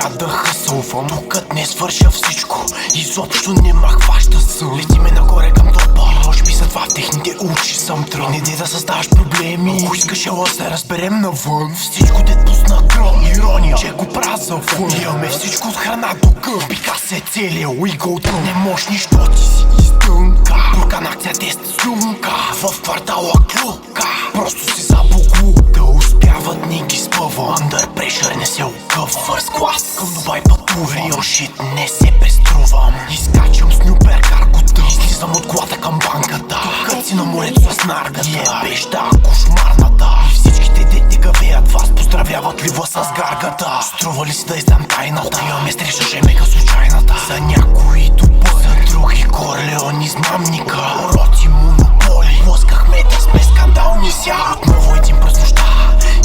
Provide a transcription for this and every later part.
трябва да хъсълвам, докато не свърша всичко. Изобщо не ма хваща сън. Летиме нагоре към топа, може би затова в техните очи съм трън. Не да създаваш проблеми, ако искаш ела се разберем навън. Всичко дет пусна гром, ирония, че го праза вън. Имаме всичко от храна до гъм, пика се целия уигъл тън. Не можеш нищо, ти си изтънка. Буркан акция тест слюнка, в квартала клюка. Просто си забуглука, успяват не ги спъва. Under pressure не се огъва. First class, към Дубай пътувам. Real shit не се преструвам. Изкачам с Нюбер каргота, излизам от колата към банката. Тук си на морето с наргата, ебеща кошмарната. И всичките дети гавеят вас, поздравяват лива с гаргата. Струва ли си да издам тайната? Имаме стрижаше мега случайната. За някои добър, за други Корлеон измамника. Уроци монополи, лъскахме да сме скандални. Сега отново един през нощта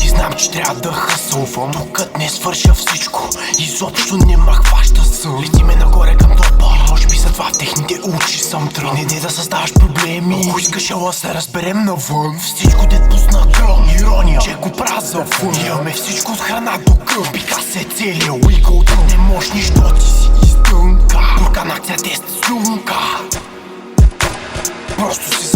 и знам, че трябва да хъсълвам, докато не свърша всичко. Изобщо не ма хваща сън. Летиме нагоре към топа, може би затова в техните очи съм трън. Не да създаваш проблеми, ако искаш ела се разберем навън. Всичко дет пусна гром, ирония, че го праза вън. Имаме всичко от храна до гъм, пика се целия уигъл тън. Не можеш нищо, ти си изтънка. Буркан акция тест слюнка. Просто си